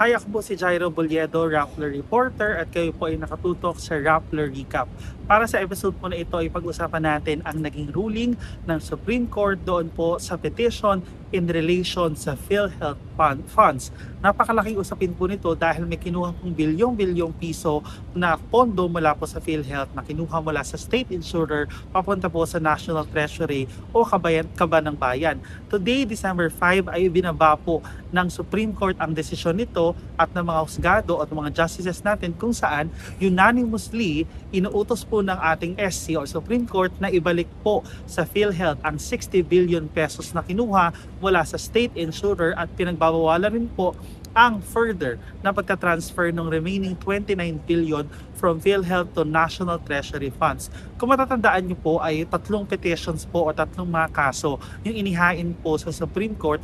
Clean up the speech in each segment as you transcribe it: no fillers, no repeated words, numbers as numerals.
Hi, ako po si Jairo Boliedo, Rappler Reporter at kayo po ay nakatutok sa Rappler Recap. Para sa episode po na ito ay pag-usapan natin ang naging ruling ng Supreme Court doon po sa petition in relation sa PhilHealth funds. Napakalaking usapin po nito dahil may kinuha pong bilyong-bilyong piso na pondo mula po sa PhilHealth na kinuha mula sa state insurer papunta po sa National Treasury o kaba ng bayan. Today, December 5 ay binaba po ng Supreme Court ang desisyon nito at ng mga husgado at mga justices natin kung saan unanimously inuutos po ng ating SC or Supreme Court na ibalik po sa PhilHealth ang 60 billion pesos na kinuha mula sa state insurer at pinagbabawalan rin po ang further na pagka-transfer ng remaining 29 billion from PhilHealth to National Treasury Funds. Kung matatandaan nyo po ay tatlong petitions po o tatlong mga kaso yung inihain po sa Supreme Court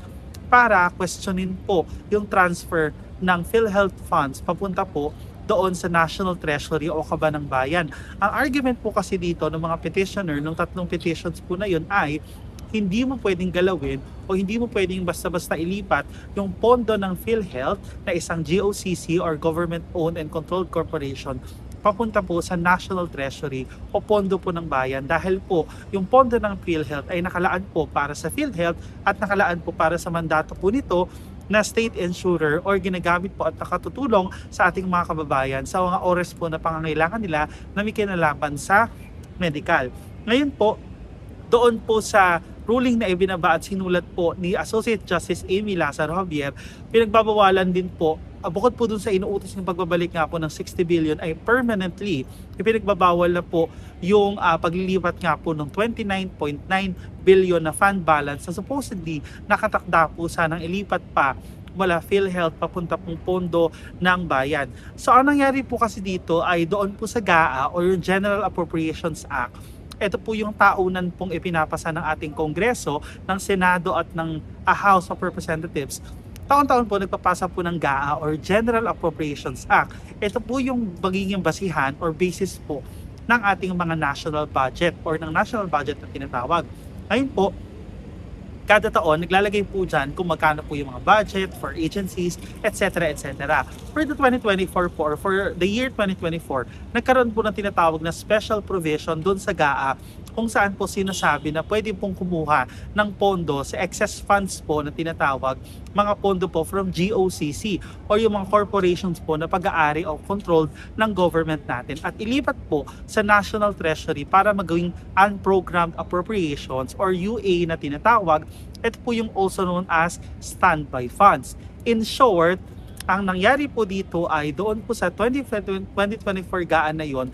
para questionin po yung transfer ng PhilHealth funds papunta po doon sa National Treasury o kaba ng bayan. Ang argument po kasi dito ng mga petitioner, ng tatlong petitions po na yun ay hindi mo pwedeng galawin o hindi mo pwedeng basta-basta ilipat yung pondo ng PhilHealth na isang GOCC or Government-Owned and Controlled Corporation papunta po sa National Treasury o pondo po ng bayan dahil po yung pondo ng PhilHealth ay nakalaan po para sa PhilHealth at nakalaan po para sa mandato po nito na state insurer or ginagamit po at nakatutulong sa ating mga kababayan sa mga oras po na pangangailangan nila na may kinalaman sa medical. Ngayon po, doon po sa ruling na ibinaba at sinulat po ni Associate Justice Amy Lazaro Javier, pinagbabawalan din po bukod po dun sa inuutos ng pagbabalik nga po ng 60 billion ay permanently ipinagbabawal na po yung paglilipat nga po ng 29.9 billion na fund balance na supposedly nakatakda po sanang ilipat pa mula PhilHealth papunta pong pondo ng bayan. So ang nangyari po kasi dito ay doon po sa GAA or yung General Appropriations Act. Ito po yung taunan pong ipinapasa ng ating Kongreso, ng Senado at ng House of Representatives. Taon-taon po nagpapasa po ng GAA or General Appropriations Act. Ito po yung magiging basihan or basis po ng ating mga national budget or ng national budget na tinatawag. Ngayon po, kada taon, naglalagay po dyan kung magkano po yung mga budget for agencies, etc. etc. For the 2024 po, or for the year 2024, nagkaroon po ng tinatawag na special provision doon sa GAA kung saan po sinasabi na pwede pong kumuha ng pondo sa excess funds po na tinatawag, mga pondo po from GOCC o yung mga corporations po na pag-aari o controlled ng government natin at ilipat po sa National Treasury para magawing unprogrammed appropriations or UA na tinatawag. Ito po yung also known as standby funds. In short, ang nangyari po dito ay doon po sa 2024 GAA na yon,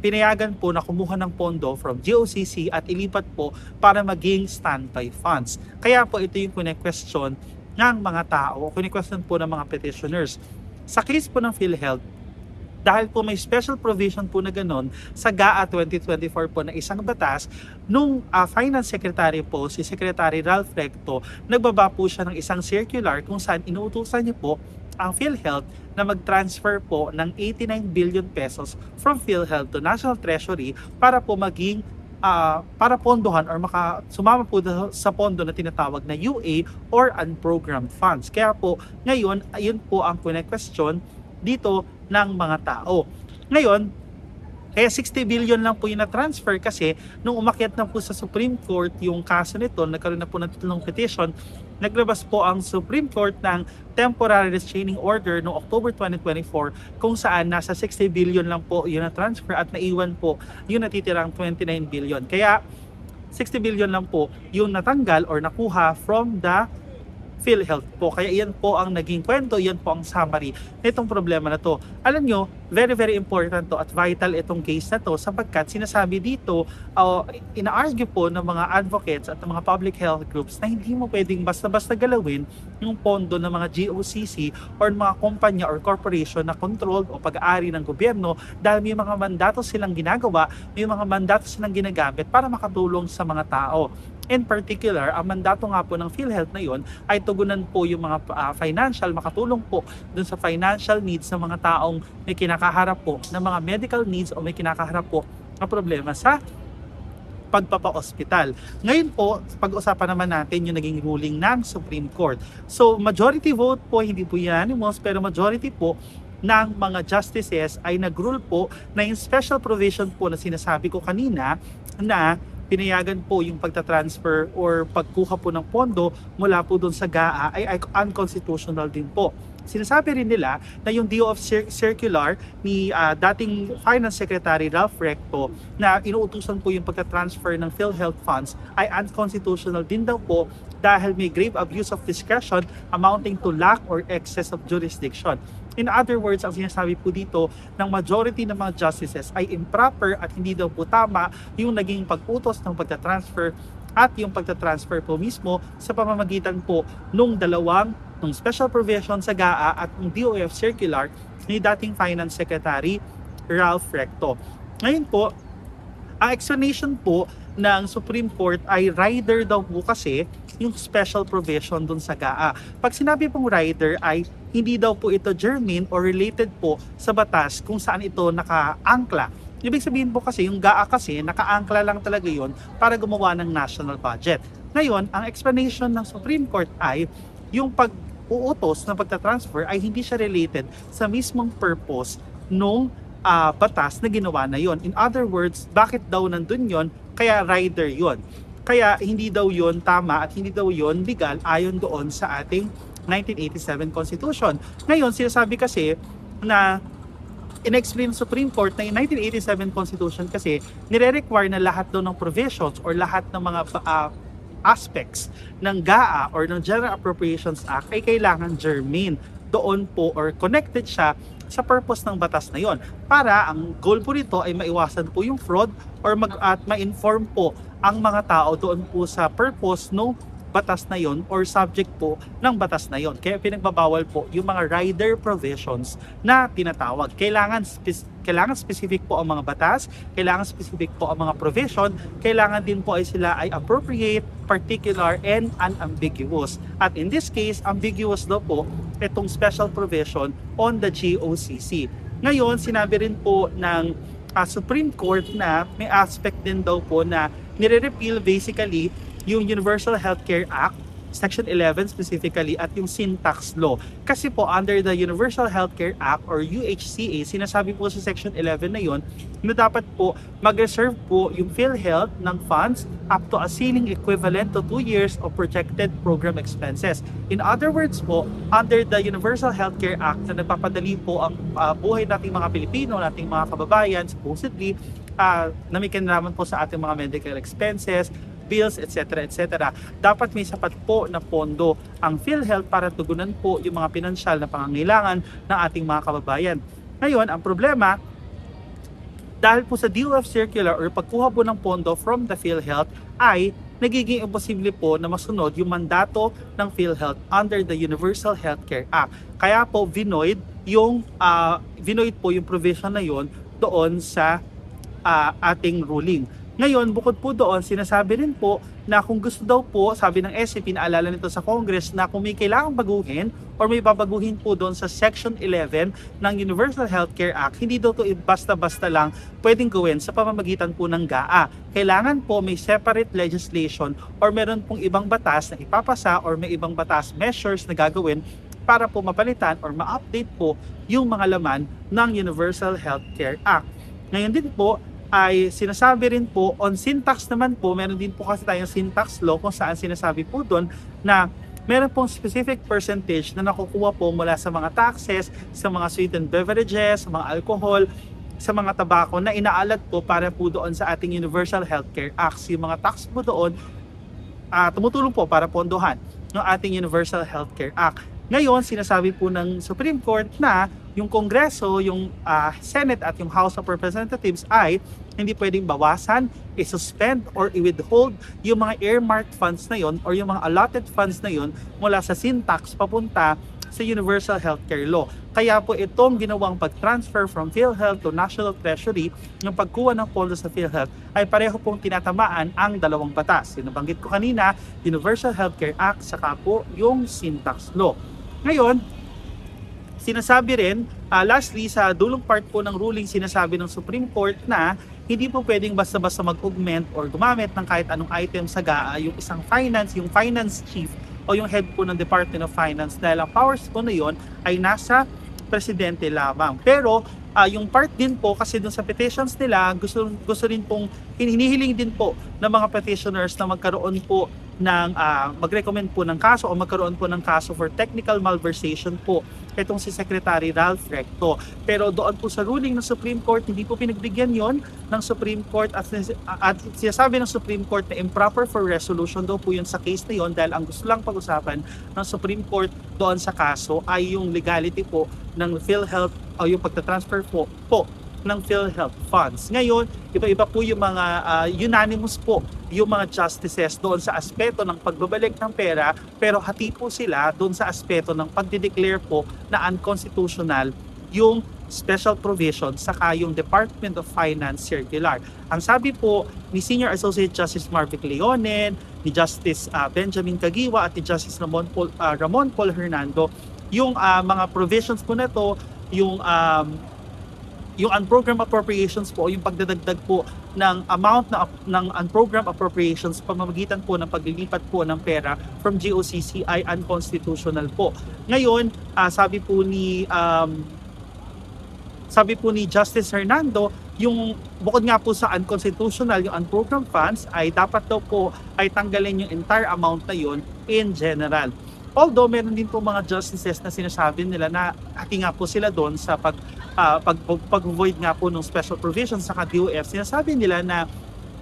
pinayagan po na kumuha ng pondo from GOCC at ilipat po para maging standby funds. Kaya po ito yung kine-question ng mga tao, kine-question po ng mga petitioners. Sa case po ng PhilHealth, dahil po may special provision po na ganun sa GAA 2024 po na isang batas, nung Finance Secretary po, si Secretary Ralph Recto, nagbaba po siya ng isang circular kung saan inuutusan niya po ang PhilHealth na mag-transfer po ng 89 billion pesos from PhilHealth to National Treasury para po maging para pondohan or sumama po sa pondo na tinatawag na UA or unprogrammed funds. Kaya po ngayon, ayun po ang question dito ng mga tao. Ngayon, kaya 60 billion lang po yung na-transfer kasi nung umakyat na po sa Supreme Court yung kaso nito, nagkaroon na po ng tatlong petition, naglabas po ang Supreme Court ng temporary restraining order noong October 2024 kung saan nasa 60 billion lang po yung na-transfer at naiwan po yung natitirang 29 billion. Kaya 60 billion lang po yung natanggal or nakuha from the PhilHealth po. Kaya iyan po ang naging kwento, iyan po ang summary nitong problema na to. Alam nyo, very very important to at vital itong case na to sapagkat sinasabi dito, ina-argue po ng mga advocates at ng mga public health groups na hindi mo pwedeng basta-basta galawin yung pondo ng mga GOCC or mga kumpanya or corporation na controlled o pag-aari ng gobyerno dahil may mga mandato silang ginagawa, may mga mandato silang ginagamit para makatulong sa mga tao. In particular, ang mandato nga po ng PhilHealth na yon ay tugunan po yung mga financial, makatulong po dun sa financial needs ng mga taong may kinakaharap po ng mga medical needs o may kinakaharap po na problema sa pagpapa-ospital. Ngayon po, pag-usapan naman natin yung naging ruling ng Supreme Court. So, majority vote po, hindi po unanimous, pero majority po ng mga justices ay nag-rule po na yung special provision po na sinasabi ko kanina na pinayagan po yung pagta-transfer or pagkuha po ng pondo mula po doon sa GAA ay unconstitutional din po. Sinasabi rin nila na yung DO of Circular ni dating Finance Secretary Ralph Recto na inuutusan po yung pagta-transfer ng PhilHealth funds ay unconstitutional din daw po dahil may grave abuse of discretion amounting to lack or excess of jurisdiction. In other words, ang sinasabi po dito ng majority ng mga justices ay improper at hindi daw po tama yung naging pag-utos ng pagta-transfer at yung pagta-transfer po mismo sa pamamagitan po nung special provision sa GAA at ng DOF circular ni dating Finance Secretary Ralph Recto. Ngayon po, ang explanation po ng Supreme Court ay rider daw po kasi yung special provision dun sa GAA. Pag sinabi pong rider ay hindi daw po ito germane or related po sa batas kung saan ito nakaangkla. Ibig sabihin po kasi yung GAA kasi nakaangkla lang talaga yon para gumawa ng national budget. Ngayon, ang explanation ng Supreme Court ay yung pag-uutos ng pagta-transfer ay hindi siya related sa mismong purpose nung batas na ginawa na yon. In other words, bakit daw nandun yon? Kaya rider yon. Kaya hindi daw yon tama at hindi daw yon legal ayon doon sa ating 1987 Constitution. Ngayon, sinasabi kasi na in-explain Supreme Court na yung 1987 Constitution kasi nire-require na lahat daw ng provisions or lahat ng mga aspects ng GAA or ng General Appropriations Act ay kailangan germane doon po or connected siya sa purpose ng batas na yon. Para ang goal po nito ay maiwasan po yung fraud or ma-inform po ang mga tao doon po sa purpose ng batas na yon or subject po ng batas na yon. Kaya pinagbabawal po yung mga rider provisions na tinatawag. Kailangan specific po ang mga batas, kailangan specific po ang mga provision, kailangan din po ay sila ay appropriate, particular, and unambiguous. At in this case, ambiguous daw po itong special provision on the GOCC. Ngayon, sinabi rin po ng Supreme Court na may aspect din daw po na nire-repeal basically yung Universal Healthcare Act, Section 11 specifically, at yung Sin Tax Law. Kasi po, under the Universal Healthcare Act or UHCA, sinasabi po sa Section 11 na yon na dapat po mag-reserve po yung PhilHealth ng funds up to a ceiling equivalent to 2 years of projected program expenses. In other words po, under the Universal Healthcare Act na nagpapadali po ang buhay nating mga Pilipino, nating mga kababayan, supposedly, na may kinalaman po sa ating mga medical expenses, bills, etc. etc. Dapat may sapat po na pondo ang PhilHealth para tugunan po yung mga pinansyal na pangangailangan ng ating mga kababayan. Ngayon, ang problema, dahil po sa DOF circular or pagkuha po ng pondo from the PhilHealth ay nagiging imposible po na masunod yung mandato ng PhilHealth under the Universal Healthcare Act. Kaya po vinoid po yung provision na yon doon sa ating ruling. Ngayon, bukod po doon, sinasabi rin po na kung gusto daw po, sabi ng SCP, naalala nito sa Congress, na kung may kailangang baguhin or may babaguhin po doon sa Section 11 ng Universal Healthcare Act, hindi daw to basta-basta lang pwedeng gawin sa pamamagitan po ng GAA. Kailangan po may separate legislation or meron pong ibang batas na ipapasa or may ibang batas measures na gagawin para po mapalitan or ma-update po yung mga laman ng Universal Healthcare Act. Ngayon din po, ay sinasabi rin po on sin tax naman po, meron din po kasi tayong sin tax law kung saan sinasabi po doon na meron pong specific percentage na nakukuha po mula sa mga taxes, sa mga sweetened beverages, sa mga alcohol, sa mga tabako na inaalat po para po doon sa ating Universal Healthcare Act. Yung mga tax po doon tumutulong po para pondohan ng ating Universal Healthcare Act. Ngayon, sinasabi po ng Supreme Court na yung Kongreso, yung Senate at yung House of Representatives ay hindi pwedeng bawasan, i-suspend or i-withhold yung mga earmarked funds na yon or yung mga allotted funds na yon mula sa sin tax papunta sa Universal Healthcare Law. Kaya po itong ginawang pag-transfer from PhilHealth to National Treasury, yung pagkuha ng pondo sa PhilHealth ay pareho pong tinatamaan ang dalawang batas. Yung nabanggit ko kanina, Universal Healthcare Act, saka po yung sin tax law. Ngayon, sinasabi rin, lastly, sa dulong part po ng ruling, sinasabi ng Supreme Court na hindi po pwedeng basta-basta mag-augment or gumamit ng kahit anong item sa GAA yung isang finance, yung finance chief o yung head po ng Department of Finance dahil ang powers po na yon ay nasa presidente lamang. Pero yung part din po kasi dun sa petitions nila, gusto rin pong hinihiling din po ng mga petitioners na magkaroon po ng mag-recommend po ng kaso o magkaroon po ng kaso for technical malversation po itong si Secretary Ralph Recto. Pero doon po sa ruling ng Supreme Court, hindi po pinagbigyan yon ng Supreme Court at sinasabi ng Supreme Court na improper for resolution daw po yun sa case na yon dahil ang gusto lang pag-usapan ng Supreme Court doon sa kaso ay yung legality po ng PhilHealth o yung pagtatransfer po ng PhilHealth funds. Ngayon, iba-iba po yung mga unanimous po yung mga justices doon sa aspeto ng pagbabalik ng pera pero hati po sila doon sa aspeto ng pagdideclare po na unconstitutional yung special provision saka yung Department of Finance circular. Ang sabi po ni Senior Associate Justice Marvic Leonen, ni Justice Benjamin Caguiwa at ni Justice Ramon Paul Hernando, yung mga provisions po na to, yung unprogrammed appropriations po, yung pagdadagdag po ng amount ng unprogrammed appropriations pamamagitan po ng paglilipat po ng pera from GOCC ay unconstitutional po. Ngayon, sabi po ni Justice Hernando, yung bukod nga po sa unconstitutional, yung unprogrammed funds ay dapat daw po ay tanggalin yung entire amount na yun in general. Although meron din po mga justices na sinasabi nila na hati nga po sila doon sa pag-void nga po ng special provisions sa DOF, sinasabi nila na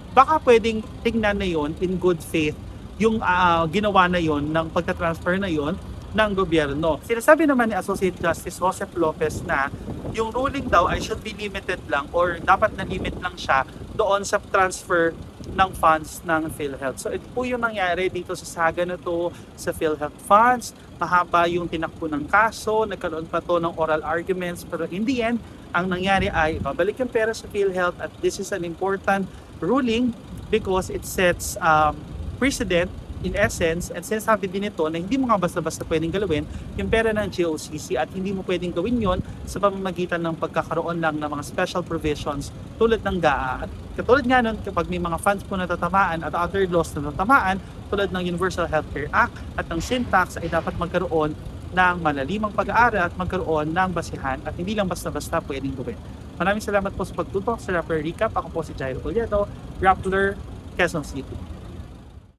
baka pwedeng tingnan na yon in good faith yung ginawa na yon ng pagka-transfer na yon ng gobyerno. Sinasabi naman ni Associate Justice Joseph Lopez na yung ruling daw ay should be limited lang or dapat na limit lang siya doon sa transfer ng funds ng PhilHealth. So ito po yung nangyari dito sa saga na to sa PhilHealth funds. Mahaba yung tinakbo ng kaso, nagkaroon pa to ng oral arguments, pero in the end, ang nangyari ay babalik yung pera sa PhilHealth at this is an important ruling because it sets precedent in essence, and sinasabi din ito na hindi mo nga basta-basta pwedeng galawin yung pera ng GOCC at hindi mo pwedeng gawin yon sa pamamagitan ng pagkakaroon lang ng mga special provisions tulad ng GAA. At katulad nga nun, kapag may mga funds po natatamaan at other laws na natatamaan tulad ng Universal Healthcare Act at ng sin tax ay dapat magkaroon ng malalimang pag-aaral at magkaroon ng basihan at hindi lang basta-basta pwedeng gawin. Maraming salamat po sa pagtutok sa Rappler Recap. Ako po si Jairo Colledo, Rappler, Quezon City.